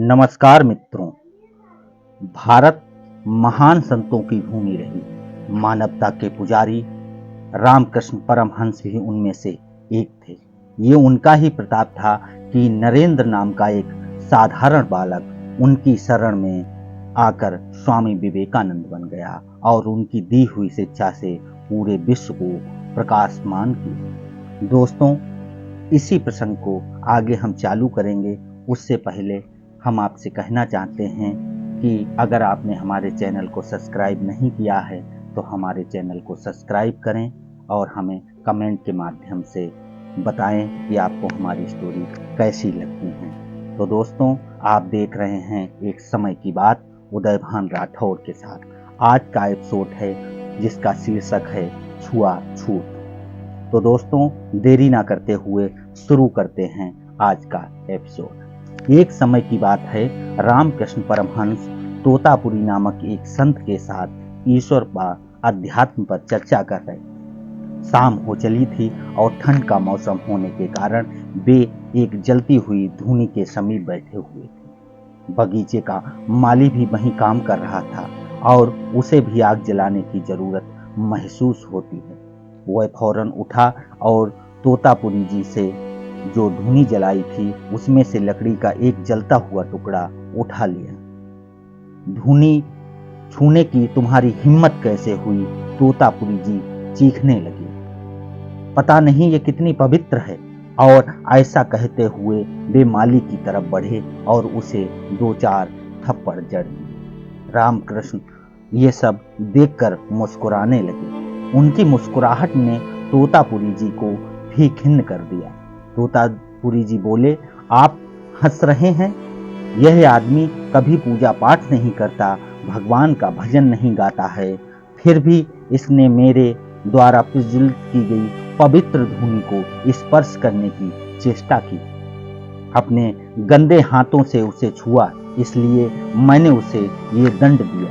नमस्कार मित्रों। भारत महान संतों की भूमि रही। मानवता के पुजारी रामकृष्ण परमहंस भी उनमें से एक थे। ये उनका ही प्रताप था कि नरेंद्र नाम का एक साधारण बालक उनकी शरण में आकर स्वामी विवेकानंद बन गया और उनकी दी हुई शिक्षा से पूरे विश्व को प्रकाशमान किया। दोस्तों, इसी प्रसंग को आगे हम चालू करेंगे। उससे पहले हम आपसे कहना चाहते हैं कि अगर आपने हमारे चैनल को सब्सक्राइब नहीं किया है तो हमारे चैनल को सब्सक्राइब करें और हमें कमेंट के माध्यम से बताएं कि आपको हमारी स्टोरी कैसी लगती है। तो दोस्तों, आप देख रहे हैं एक समय की बात उदयभान राठौर के साथ। आज का एपिसोड है जिसका शीर्षक है छुआछूत। तो दोस्तों, देरी ना करते हुए शुरू करते हैं आज का एपिसोड। एक समय की बात है, रामकृष्ण परमहंस तोतापुरी नामक एक संत के साथ ईश्वर व अध्यात्म पर चर्चा कर रहे। शाम हो चली थी और ठंड का मौसम होने के कारण वे एक जलती हुई धूनी के समीप बैठे हुए थे। बगीचे का माली भी वहीं काम कर रहा था और उसे भी आग जलाने की जरूरत महसूस होती है। वह फौरन उठा और तोतापुरी जी से जो धूनी जलाई थी उसमें से लकड़ी का एक जलता हुआ टुकड़ा उठा लिया। धूनी छूने की तुम्हारी हिम्मत कैसे हुई? तोतापुरी जी चीखने लगे। पता नहीं ये कितनी पवित्र है। और ऐसा कहते हुए वे माली की तरफ बढ़े और उसे 2-4 थप्पड़ जड़ दिए। रामकृष्ण ये सब देखकर मुस्कुराने लगे। उनकी मुस्कुराहट ने तोतापुरी जी को भी खिन्न कर दिया। तोतापुरी जी बोले, आप हंस रहे हैं? यह आदमी कभी पूजा पाठ नहीं करता, भगवान का भजन नहीं गाता है, फिर भी इसने मेरे द्वारा प्रज्वलित की गई पवित्र धूनी को स्पर्श करने की चेष्टा की। अपने गंदे हाथों से उसे छुआ, इसलिए मैंने उसे ये दंड दिया।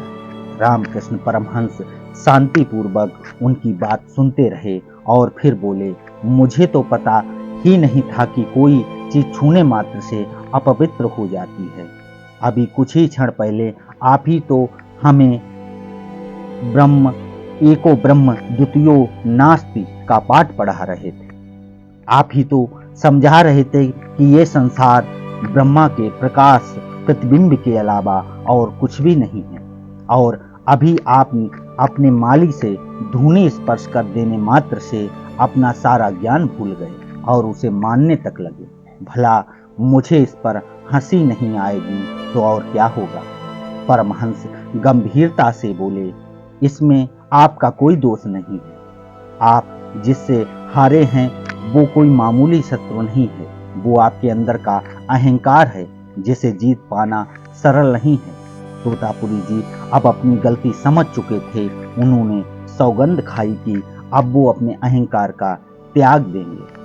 रामकृष्ण परमहंस शांतिपूर्वक उनकी बात सुनते रहे और फिर बोले, मुझे तो पता ही नहीं था कि कोई चीज छूने मात्र से अपवित्र हो जाती है। अभी कुछ ही क्षण पहले आप ही तो हमें ब्रह्म एको ब्रह्म द्वितीयो नास्ति का पाठ पढ़ा रहे थे। आप ही तो समझा रहे थे कि ये संसार ब्रह्मा के प्रकाश प्रतिबिंब के अलावा और कुछ भी नहीं है। और अभी आप अपने माली से धूनी स्पर्श कर देने मात्र से अपना सारा ज्ञान भूल गए और उसे मानने तक लगे। भला मुझे इस पर हंसी नहीं आएगी तो और क्या होगा? परमहंस गंभीरता से बोले, इसमें आपका कोई दोष नहीं है। आप जिससे हारे हैं वो कोई मामूली शत्रु नहीं है, वो आपके अंदर का अहंकार है जिसे जीत पाना सरल नहीं है। तोतापुरी जी अब अपनी गलती समझ चुके थे। उन्होंने सौगंध खाई कि अब वो अपने अहंकार का त्याग देंगे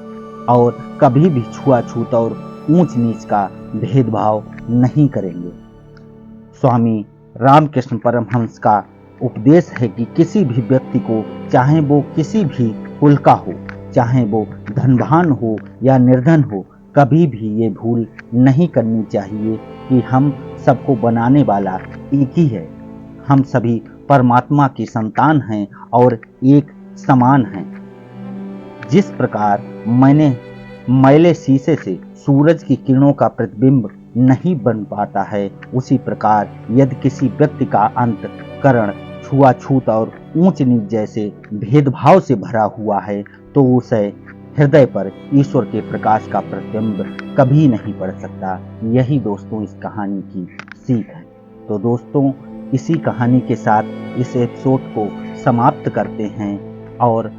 और कभी भी छुआछूत और ऊंच नीच का भेदभाव नहीं करेंगे। स्वामी रामकृष्ण परमहंस का उपदेश है कि किसी भी व्यक्ति को, चाहे वो किसी भी कुल का हो, चाहे वो धनवान हो या निर्धन हो, कभी भी ये भूल नहीं करनी चाहिए कि हम सबको बनाने वाला एक ही है। हम सभी परमात्मा की संतान हैं और एक समान हैं। जिस प्रकार मैले शीशे से सूरज की किरणों का प्रतिबिंब नहीं बन पाता है, उसी प्रकार यदि किसी व्यक्ति का अंतःकरण छुआछूत और ऊंच नीच जैसे भेदभाव से भरा हुआ है तो उसे हृदय पर ईश्वर के प्रकाश का प्रतिबिंब कभी नहीं पड़ सकता। यही दोस्तों इस कहानी की सीख है। तो दोस्तों, इसी कहानी के साथ इस एपिसोड को समाप्त करते हैं। और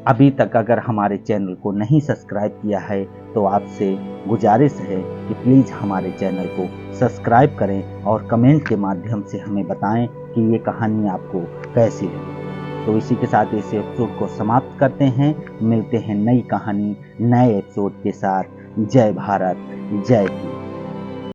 अभी तक अगर हमारे चैनल को नहीं सब्सक्राइब किया है तो आपसे गुजारिश है कि प्लीज़ हमारे चैनल को सब्सक्राइब करें और कमेंट के माध्यम से हमें बताएं कि ये कहानी आपको कैसी लगी। तो इसी के साथ इस एपिसोड को समाप्त करते हैं। मिलते हैं नई कहानी नए एपिसोड के साथ। जय भारत, जय हिंद।